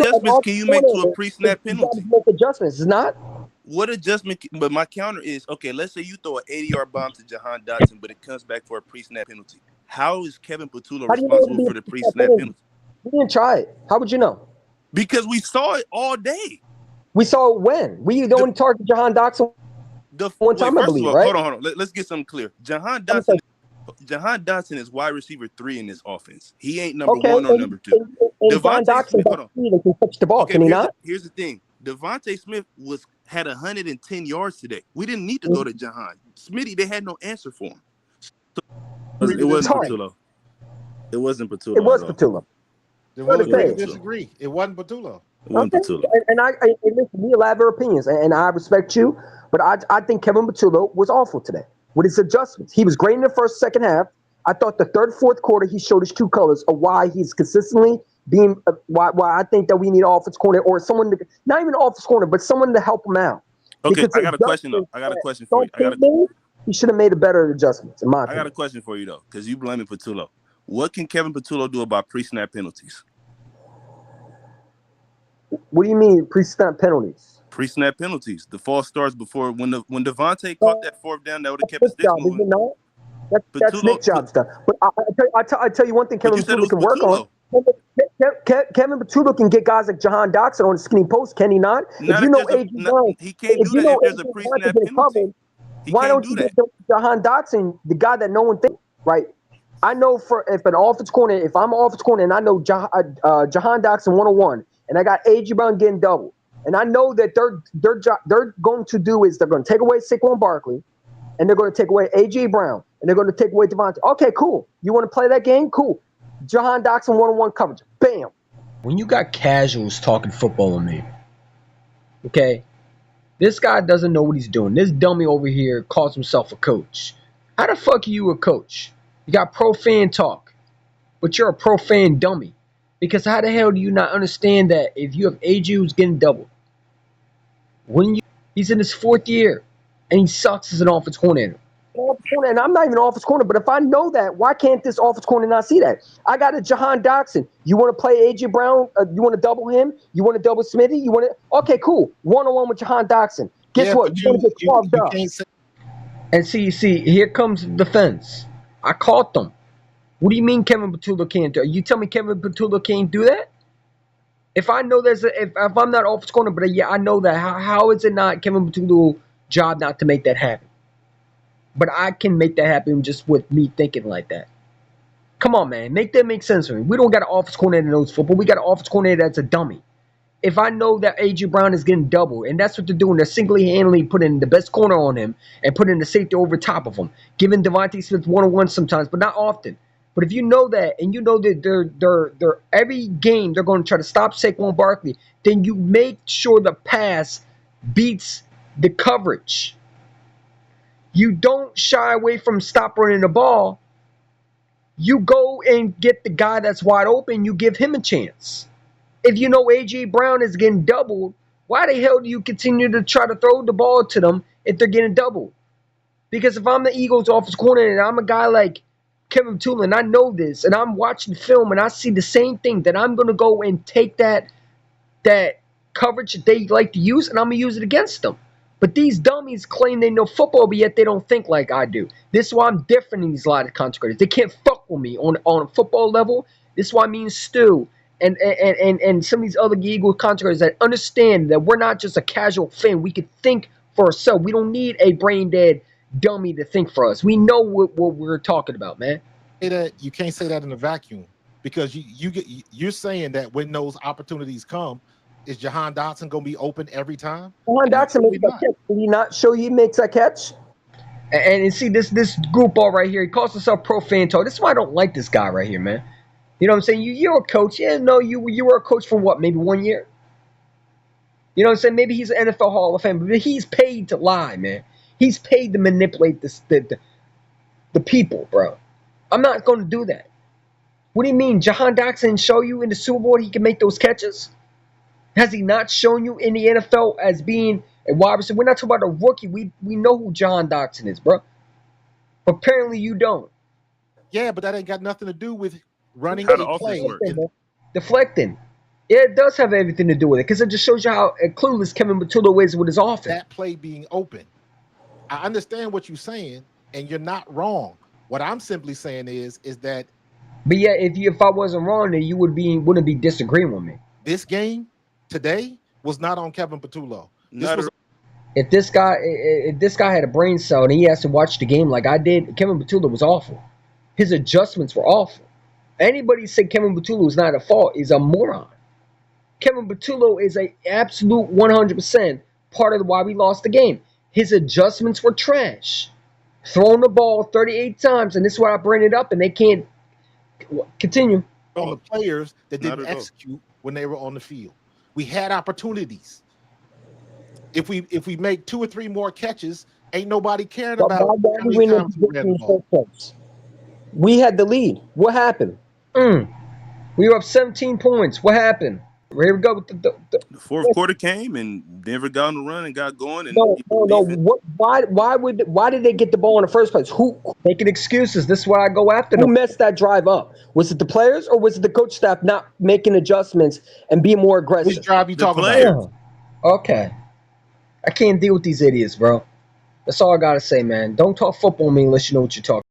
an adjustments can offensive you make to a coordinator, his pre-snap job is penalty? to make adjustments. It's not. What adjustment? But my counter is okay. Let's say you throw an 80-yard bomb to Jahan Dotson, but it comes back for a pre-snap penalty. How is Kevin Patullo How do you know it'll responsible be for a the pre-snap pre-snap penalty? penalty? We didn't try it. How would you know? Because we saw it all day. We saw it when we The only targeted Jahan Dotson one wait, time, I first of believe, all, right? hold on. Let's get something clear. I'm sorry. Jahan Dotson is wide receiver 3 in this offense. He ain't number Okay, 1 or number 2. and Jahan Devontae Dotson Smith, got hold on. speed and can touch the ball. Okay, Can but he not? here's the thing. Devontae Smith had 110 yards today. We didn't need to go to Jahan. Smitty, they had no answer for him. It wasn't Patullo. It wasn't Patullo. It was at all. Patullo. Then we'll What to agree say? to disagree. It wasn't Patullo. It wasn't Okay, Patullo. and listen, we all have our opinions, and I respect you, but I think Kevin Patullo was awful today with his adjustments. He was great in the first, second half. I thought the third, fourth quarter he showed his true colors of why he's consistently being why I think that we need an offense corner or someone to, not even an offense corner, but someone to help him out. Okay, Because I got a question though. I got a question for you. He should have made a better adjustments, in my I opinion. got a question for you though, because you blaming Patullo. What can Kevin Patullo do about pre-snap penalties? What do you mean pre-snap penalties? Pre-snap penalties. The false starts before when Devontae caught that fourth down, that would have kept the sticks job, moving. Is it not? That's Nick Job's stuff. But I tell you one thing Kevin Patullo can work on. Kevin Patullo can get guys like Jahan Dotson on the skinny post, can he not? If you know A.J. Brown, he can't do that if there's a pre-snap penalty. Why don't you get Jahan Dotson, the guy that no one thinks, right? I know if I'm an offense corner and I know Jahan Dotson 101, and I got A.J. Brown getting double, and I know that they're going to do is they're going to take away Saquon Barkley, and they're going to take away A.J. Brown, and they're going to take away Devontae. Okay, cool. You want to play that game? Cool. Jahan Dotson one-on-one coverage. Bam. When you got casuals talking football on me, okay, this guy doesn't know what he's doing. This dummy over here calls himself a coach. How the fuck are you a coach? You got pro-fan talk, but you're a pro-fan dummy. Because how the hell do you not understand that if you have AJ who's getting doubled, he's in his 4th year, and he sucks as an offense coordinator. And I'm not even an offense corner, but if I know that, why can't this offense corner not see that? I got a Jahan Dotson. You want to play A.J. Brown? You want to double him? You want to double Smitty? You want to? Okay, cool. One-on-one with Jahan Dotson. Guess what? You're going to get clogged up. And see, here comes the defense. I caught them. What do you mean Kevin Patullo can't do it? You tell me Kevin Patullo can't do that? If I know if I'm not offense corner, but yeah, I know that. How is it not Kevin Patullo's job not to make that happen? But I can make that happen just with me thinking like that. Come on, man. Make that make sense for me. We don't got an offense coordinator that knows football. We got an offense coordinator that's a dummy. If I know that A.J. Brown is getting doubled, and that's what they're doing, they're single-handedly putting the best corner on him and putting the safety over top of him, giving Devontae Smith one-on-one sometimes, but not often. But if you know that, and you know that they're every game they're going to try to stop Saquon Barkley, then you make sure the pass beats the coverage. You don't shy away from stop running the ball. You go and get the guy that's wide open. You give him a chance. If you know A.J. Brown is getting doubled, why the hell do you continue to try to throw the ball to them if they're getting doubled? Because if I'm the Eagles' offense corner and I'm a guy like Kevin Patullo, and I know this, and I'm watching film and I see the same thing, that I'm going to go and take that coverage that they like to use, and I'm going to use it against them. But these dummies claim they know football, but yet they don't think like I do. This is why I'm different in these lot of content. They can't fuck with me on a football level. This is why me and Stu and some of these other Eagles content that understand that we're not just a casual fan. We can think for ourselves. We don't need a brain dead dummy to think for us. We know what we're talking about, man. You can't say that in a vacuum, because you're saying that when those opportunities come, is Jahan Dotson going to be open every time? Jahan Dotson makes that catch. Did he not show you he makes that catch? And see this group ball right here, he calls himself pro fan talk. This is why I don't like this guy right here, man. You know what I'm saying? You're a coach. Yeah, no, you were a coach for what? Maybe 1 year? You know what I'm saying? Maybe he's an NFL Hall of Fame, but he's paid to lie, man. He's paid to manipulate the people, bro. I'm not going to do that. What do you mean? Jahan Dotson show you in the Super Bowl he can make those catches? Has he not shown you in the NFL as being a wide receiver? We're not talking about a rookie. We know who Jahan Dotson is, bro. Apparently you don't. Yeah, but that ain't got nothing to do with running how the a offense play. works. Deflecting. Yeah, it does have everything to do with it because it just shows you how clueless Kevin Patullo is with his offense. That play being open. I understand what you're saying, and you're not wrong. What I'm simply saying is that. But yeah, if I wasn't wrong, then you wouldn't be disagreeing with me. This game today was not on Kevin Patullo. If this guy had a brain cell and he has to watch the game like I did, Kevin Patullo was awful. His adjustments were awful. Anybody say Kevin Patullo is not at fault is a moron. Kevin Patullo is a absolute 100% part of why we lost the game. His adjustments were trash. Throwing the ball 38 times, and this is why I bring it up, and they can't continue. On the players that didn't execute when they were on the field. We had opportunities. If we make 2 or 3 more catches, ain't nobody caring about how many times we ran the ball. We had the lead. What happened? We were up 17 points. What happened? Here we go with the fourth quarter came and Denver got on the run and got going. And no. Why did they get the ball in the first place? Who making excuses? This is why I go after them. Who messed that drive up? Was it the players or was it the coach staff not making adjustments and being more aggressive? Which drive you talking about? Okay, I can't deal with these idiots, bro. That's all I gotta say, man. Don't talk football to me unless you know what you're talking about.